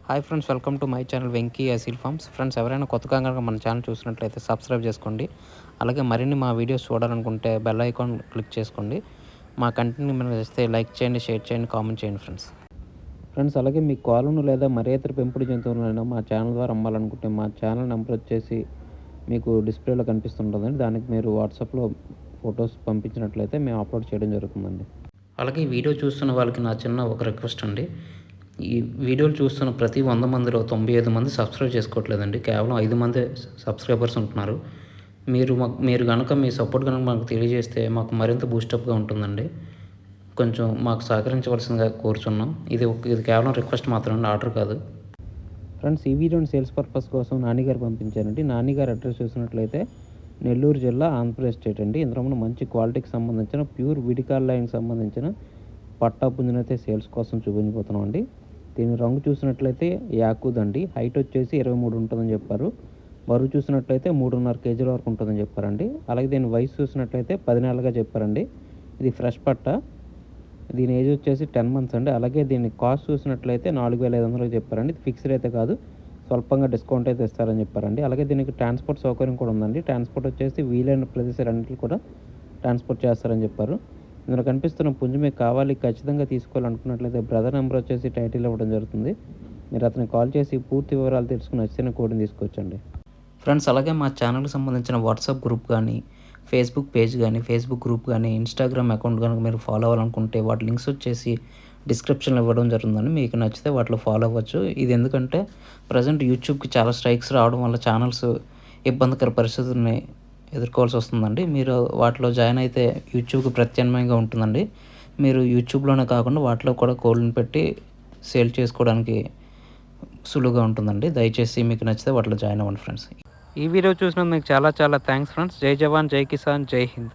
Hi friends, welcome to my channel Venky Aseel farms. Friends, ఎవరైనా కొత్తగా కనుక మన ఛానల్ చూసినట్లయితే సబ్స్క్రైబ్ చేసుకోండి. అలాగే మరిన్ని మా వీడియోస్ చూడాలనుకుంటే బెల్ ఐకాన్ క్లిక్ చేసుకోండి. మా కంటెంట్ని మీరు చేస్తే లైక్ చేయండి, షేర్ చేయండి, కామెంట్ చేయండి ఫ్రెండ్స్. అలాగే మీ కోళ్ళను లేదా మరే ఇతర పెంపుడు జంతువులైనా మా ఛానల్ ద్వారా అమ్మాలనుకుంటే మా ఛానల్ నెంబర్ వచ్చేసి మీకు డిస్ప్లేలో కనిపిస్తుంటుందండి. దానికి మీరు వాట్సాప్లో ఫొటోస్ పంపించినట్లయితే మేము అప్లోడ్ చేయడం జరుగుతుందండి. అలాగే ఈ వీడియో చూస్తున్న వాళ్ళకి నా చిన్న ఒక రిక్వెస్ట్ అండి. ఈ వీడియోలు చూస్తున్న ప్రతి 100 మందిలో 95 మంది సబ్స్క్రైబ్ చేసుకోవట్లేదండి. కేవలం 5 మందే సబ్స్క్రైబర్స్ ఉంటున్నారు. మీరు గనక మీ సపోర్ట్ కనుక మాకు తెలియజేస్తే మాకు మరింత బూస్టప్గా ఉంటుందండి. కొంచెం మాకు సహకరించవలసిందిగా కోరుచున్నాం. ఇది కేవలం రిక్వెస్ట్ మాత్రమే, ఆర్డర్ కాదు. ఫ్రెండ్స్, ఈ వీడియోని సేల్స్ పర్పస్ కోసం నానిగారు పంపించారండి. నానిగారు అడ్రస్ చూసినట్లయితే నెల్లూరు జిల్లా, ఆంధ్రప్రదేశ్ స్టేట్ అండి. ఇందులో మంచి క్వాలిటీకి సంబంధించిన ప్యూర్ విడికాల్ లైన్కి సంబంధించిన పట్టా పుంజునైతే సేల్స్ కోసం చూపించబోతున్నాం అండి. దీని రంగు చూసినట్లయితే యాకుదండి. హైట్ వచ్చేసి 23 ఉంటుందని చెప్పారు. బరువు చూసినట్లయితే 3.5 కేజీల వరకు ఉంటుందని చెప్పారండి. అలాగే దీని వయసు చూసినట్లయితే 10 నెలలుగా చెప్పారండి. ఇది ఫ్రెష్ పట్ట. దీని ఏజ్ వచ్చేసి 10 మంత్స్ అండి. అలాగే దీని కాస్ట్ చూసినట్లయితే 4,500 చెప్పారండి. ఇది ఫిక్స్డ్ అయితే కాదు, స్వల్పంగా డిస్కౌంట్ అయితే ఇస్తారని చెప్పారండి. అలాగే దీనికి ట్రాన్స్పోర్ట్ సౌకర్యం కూడా ఉందండి. ట్రాన్స్పోర్ట్ వచ్చేసి వీలైన ప్రదేశాలన్నింటికి కూడా ట్రాన్స్పోర్ట్ చేస్తారని చెప్పారు. ఇందులో కనిపిస్తున్న పుంజు మీకు కావాలి, ఖచ్చితంగా తీసుకోవాలనుకున్నట్లయితే బ్రదర్ నెంబర్ వచ్చేసి టైటిల్ ఇవ్వడం జరుగుతుంది. మీరు అతనికి కాల్ చేసి పూర్తి వివరాలు తెలుసుకుని వచ్చిన కోడ్ని తీసుకొచ్చండి. ఫ్రెండ్స్, అలాగే మా ఛానల్కి సంబంధించిన వాట్సాప్ గ్రూప్ కానీ, ఫేస్బుక్ పేజ్ కానీ, ఫేస్బుక్ గ్రూప్ కానీ, ఇన్స్టాగ్రామ్ అకౌంట్ కనుక మీరు ఫాలో అవ్వాలనుకుంటే వాటి లింక్స్ వచ్చేసి డిస్క్రిప్షన్లో ఇవ్వడం జరుగుతుందండి. మీకు నచ్చితే వాటిలో ఫాలో అవ్వచ్చు. ఇది ఎందుకంటే ప్రజెంట్ యూట్యూబ్కి చాలా స్ట్రైక్స్ రావడం వల్ల ఛానల్స్ ఇబ్బందికర పరిస్థితుల్ని ఎదుర్కోవాల్సి వస్తుందండి. మీరు వాటిలో జాయిన్ అయితే యూట్యూబ్కి ప్రత్యామ్నాయంగా ఉంటుందండి. మీరు యూట్యూబ్లోనే కాకుండా వాటిలో కూడా కోళ్ళని పెట్టి సేల్ చేసుకోవడానికి సులువుగా ఉంటుందండి. దయచేసి మీకు నచ్చితే వాటిలో జాయిన్ అవ్వండి ఫ్రెండ్స్. ఈ వీడియో చూసినందుకు మీకు చాలా చాలా థ్యాంక్స్ ఫ్రెండ్స్. జై జవాన్, జై కిసాన్, జై హింద్.